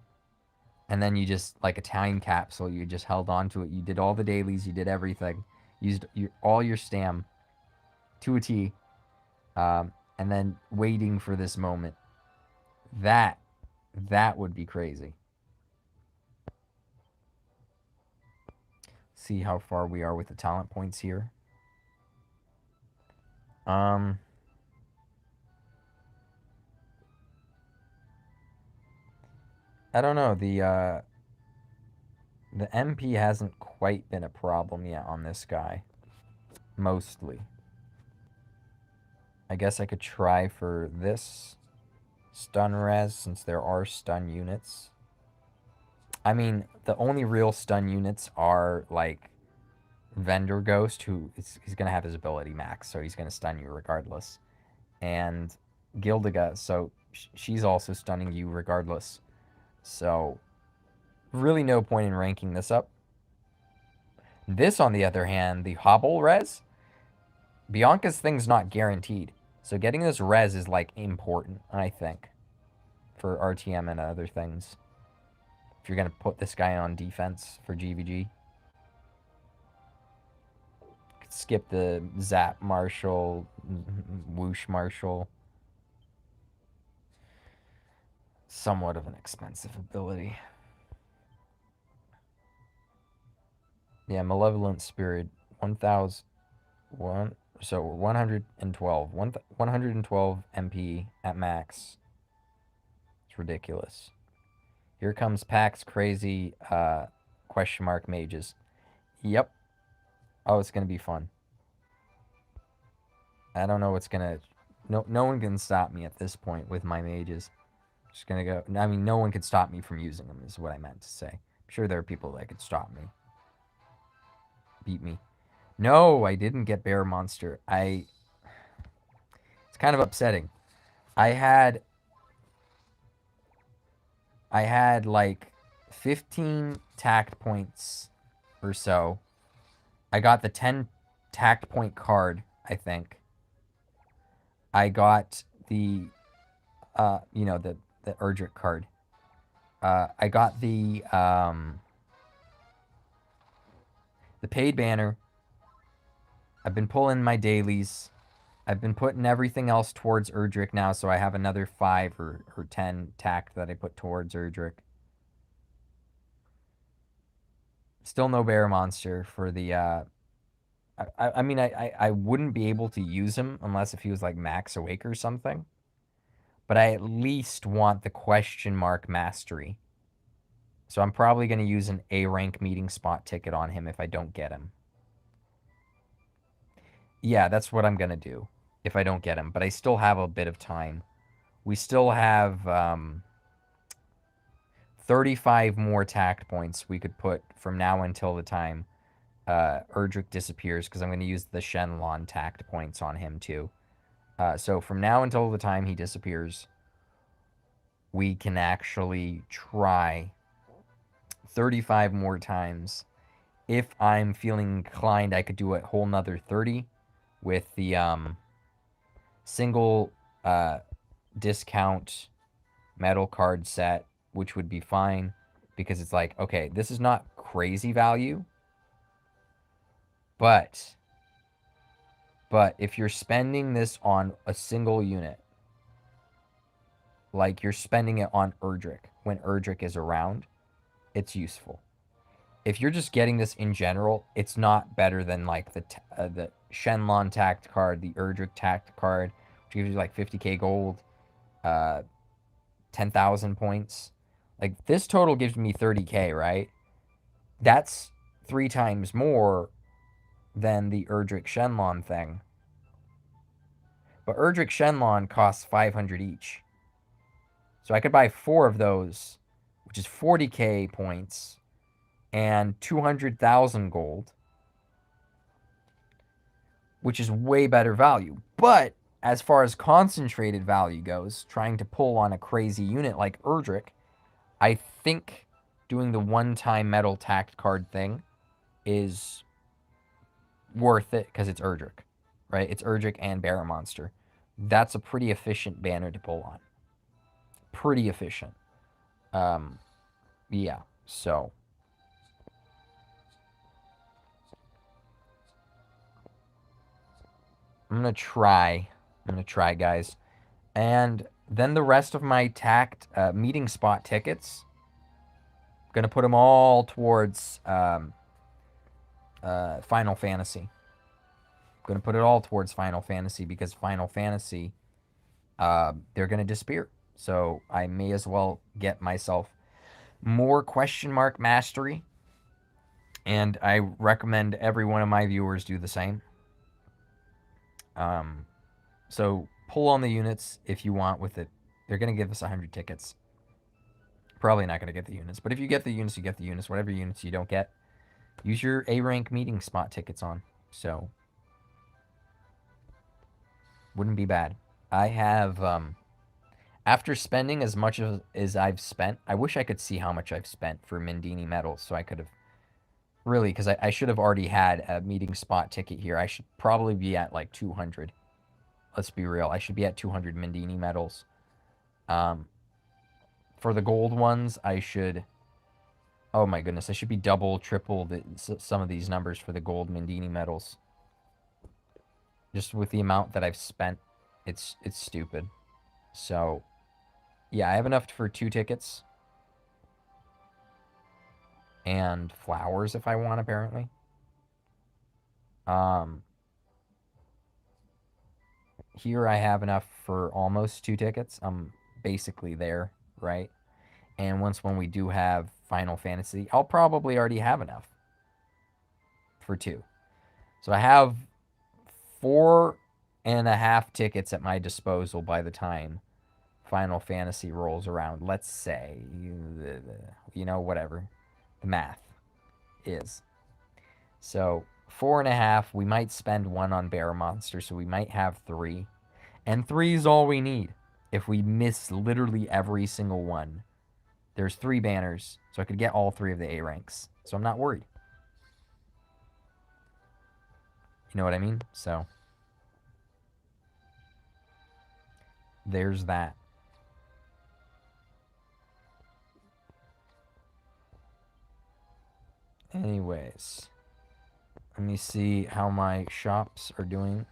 And then you just, like a time capsule, you just held on to it. You did all the dailies, you did everything. Used all your stam to a T. And then waiting for this moment. That would be crazy. See how far we are with the talent points here. I don't know. The MP hasn't quite been a problem yet on this guy. Mostly. I guess I could try for this stun res since there are stun units. I mean, the only real stun units are like Vendor Ghost, he's gonna have his ability max, so he's gonna stun you regardless, and Gildiga, so she's also stunning you regardless. So really no point in ranking this up. This, on the other hand, the Hobble res, Bianca's thing's not guaranteed. So getting this res is like important, I think, for RTM and other things. If you're gonna put this guy on defense for GVG. Skip the Zap Marshall, Whoosh Marshall. Somewhat of an expensive ability. Yeah, Malevolent Spirit, 1,000, so 112, 112 MP at max. It's ridiculous. Here comes Pax Crazy question mark mages. Yep. Oh, it's gonna be fun. I don't know what's gonna. No one can stop me at this point with my mages. Just gonna go. I mean, no one could stop me from using them. Is what I meant to say. I'm sure there are people that could stop me. Beat me. No, I didn't get Bear Monster. It's kind of upsetting. I had like 15 tact points or so. I got the 10 tact point card, I think. I got the the Erdrick card. I got the paid banner. I've been pulling my dailies. I've been putting everything else towards Erdrick now, so I have another 5 or 10 tact that I put towards Erdrick. Still no Bear Monster for the... I mean, I wouldn't be able to use him unless if he was like Max Awake or something. But I at least want the question mark mastery. So I'm probably going to use an A rank meeting spot ticket on him if I don't get him. Yeah, that's what I'm going to do if I don't get him. But I still have a bit of time. We still have 35 more tact points we could put from now until the time Erdrick disappears, because I'm going to use the Shenlong tact points on him too. So from now until the time he disappears, we can actually try 35 more times. If I'm feeling inclined, I could do a whole nother 30 with the single discount metal card set, which would be fine, because it's like, okay, this is not crazy value, but if you're spending this on a single unit, like you're spending it on Erdrick when Erdrick is around, it's useful. If you're just getting this in general, it's not better than like the Shenlong tact card, the Erdrick tact card, which gives you like 50k gold, 10,000 points. Like this total gives me 30k, right? That's 3 times more than the Erdrick Shenlong thing. But Erdrick Shenlong costs 500 each. So I could buy 4 of those, which is 40k points and 200,000 gold, which is way better value. But as far as concentrated value goes, trying to pull on a crazy unit like Erdrick, I think doing the one-time metal tact card thing is worth it because it's Erdrick, right? It's Erdrick and Bear Monster. That's a pretty efficient banner to pull on. Pretty efficient. Yeah, so I'm gonna try, guys. And then the rest of my tact meeting spot tickets, I'm gonna put them all towards Final Fantasy. I'm gonna put it all towards Final Fantasy because Final Fantasy, they're gonna disappear. So I may as well get myself more question mark mastery, and I recommend every one of my viewers do the same. So pull on the units if you want with it. They're gonna give us 100 tickets. Probably not gonna get the units, but if you get the units, you get the units. Whatever units you don't get, use your A rank meeting spot tickets on. So wouldn't be bad. I have after spending as much as I've spent, I wish I could see how much I've spent for Mindini medals, so I could have really, because I should have already had a meeting spot ticket here. I should probably be at like 200. Let's be real. I should be at 200 Mindini medals. For the gold ones, I should. Oh my goodness, I should be double, triple some of these numbers for the gold Mindini medals. Just with the amount that I've spent, it's stupid. So, yeah, I have enough for 2 tickets. And flowers if I want, apparently. Here I have enough for almost 2 tickets. I'm basically there, right? And when we do have Final Fantasy, I'll probably already have enough for 2. So I have 4.5 tickets at my disposal by the time Final Fantasy rolls around. Let's say, whatever the math is. So 4.5. We might spend 1 on Bear Monster, so we might have 3. And 3 is all we need. If we miss literally every single one, there's 3 banners, so I could get all 3 of the A ranks. So I'm not worried. You know what I mean? So there's that. Anyways, let me see how my shops are doing.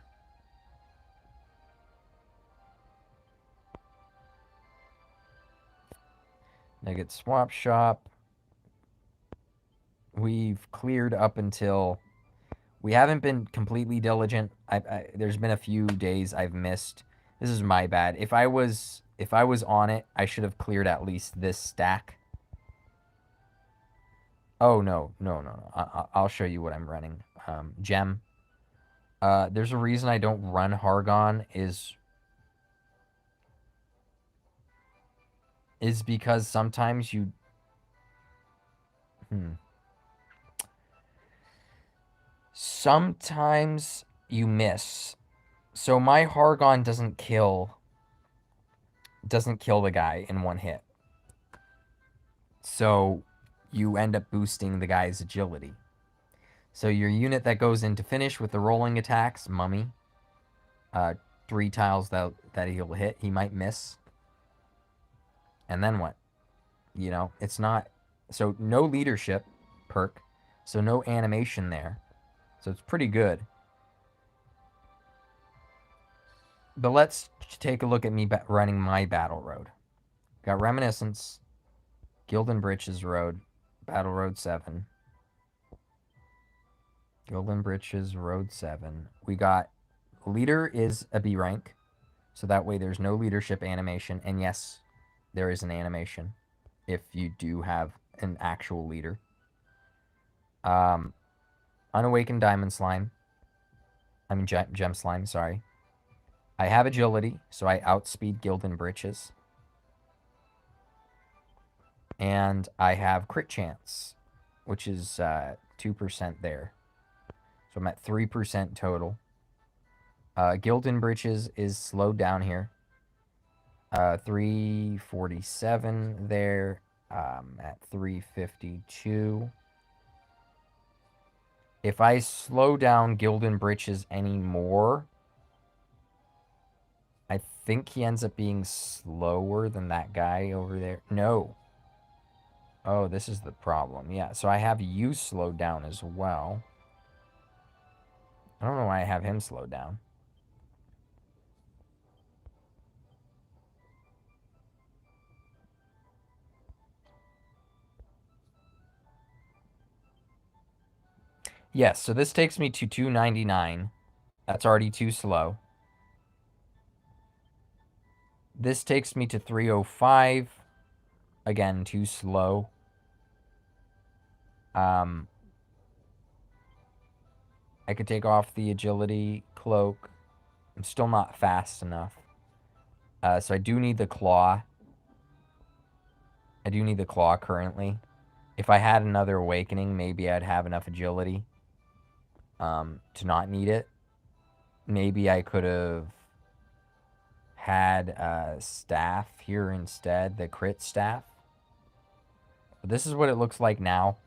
Nugget Swap Shop. We've cleared up until... We haven't been completely diligent. There's been a few days I've missed. This is my bad. If I was on it, I should have cleared at least this stack. Oh, no. I'll show you what I'm running. Gem. There's a reason I don't run Hargon is because sometimes you... Sometimes you miss. So my Hargon doesn't kill the guy in one hit. So you end up boosting the guy's agility. So your unit that goes into finish with the rolling attacks, Mummy, 3 tiles that he'll hit, he might miss. And then what? It's not... So no leadership perk. So no animation there. So it's pretty good. But let's take a look at me running my battle road. Got Reminiscence, Gildan Britches Road, Battle Road 7. Gildan Britches Road 7. We got leader is a B rank. So that way there's no leadership animation. And yes, there is an animation if you do have an actual leader. Unawakened Diamond Slime. I mean Gem Slime, sorry. I have agility, so I outspeed Gildan Britches. And I have crit chance, which is 2% there. So I'm at 3% total. Gildan Britches is slowed down here. 347 there, at 352. If I slow down Gildan Britches anymore, I think he ends up being slower than that guy over there. No. Oh, this is the problem. Yeah, so I have you slowed down as well. I don't know why I have him slowed down. Yes, so this takes me to 299. That's already too slow. This takes me to 305. Again, too slow. I could take off the agility cloak. I'm still not fast enough. So I do need the claw. I do need the claw currently. If I had another awakening, maybe I'd have enough agility to not need it. Maybe I could have had staff here instead, the crit staff. But this is what it looks like now.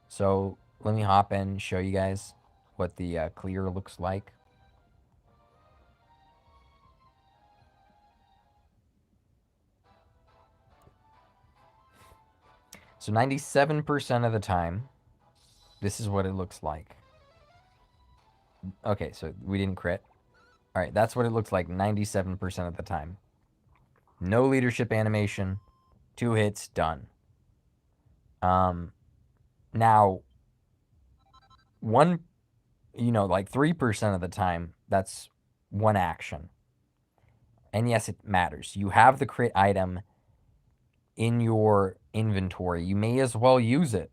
So let me hop in and show you guys what the clear looks like. So 97% of the time, this is what it looks like. Okay, so we didn't crit. All right, that's what it looks like 97% of the time. No leadership animation, 2 hits, done. Now, like 3% of the time, that's one action. And yes, it matters. You have the crit item in your inventory. You may as well use it.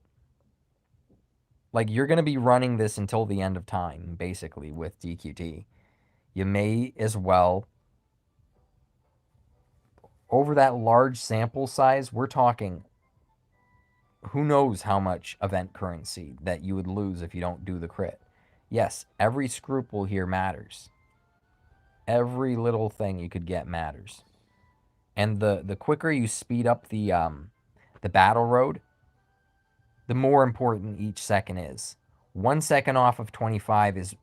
Like, you're going to be running this until the end of time, basically, with DQT. You may as well. Over that large sample size, we're talking who knows how much event currency that you would lose if you don't do the crit. Yes, every scruple here matters. Every little thing you could get matters. And the quicker you speed up the battle road, the more important each second is. 1 second off of 25 is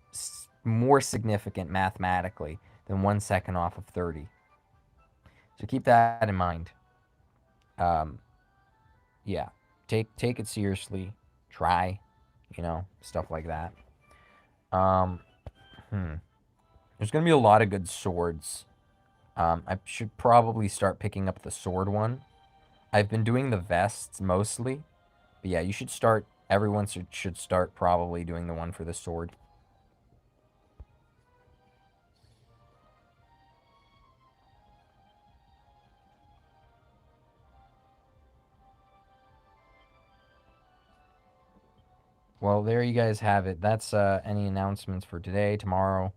more significant mathematically than 1 second off of 30. So keep that in mind. Yeah, take it seriously. Try, stuff like that. There's gonna be a lot of good swords. I should probably start picking up the sword one. I've been doing the vests mostly, but yeah, you should start. Everyone should start probably doing the one for the sword. Well, there you guys have it. That's any announcements for today, tomorrow.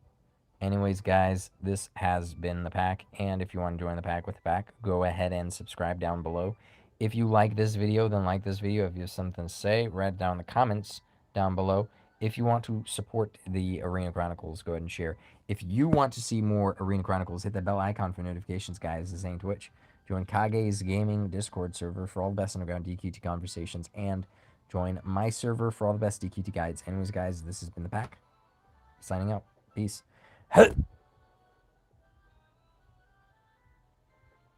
Anyways, guys, this has been the pack, and if you want to join the pack with the pack, go ahead and subscribe down below. If you like this video, then like this video. If you have something to say, write down in the comments down below. If you want to support the Arena Chronicles, go ahead and share. If you want to see more Arena Chronicles, hit that bell icon for notifications, guys. This ain't Twitch. Join Kage's gaming Discord server for all the best underground DQT conversations, and join my server for all the best DQT guides. Anyways, guys, this has been the pack. Signing out. Peace.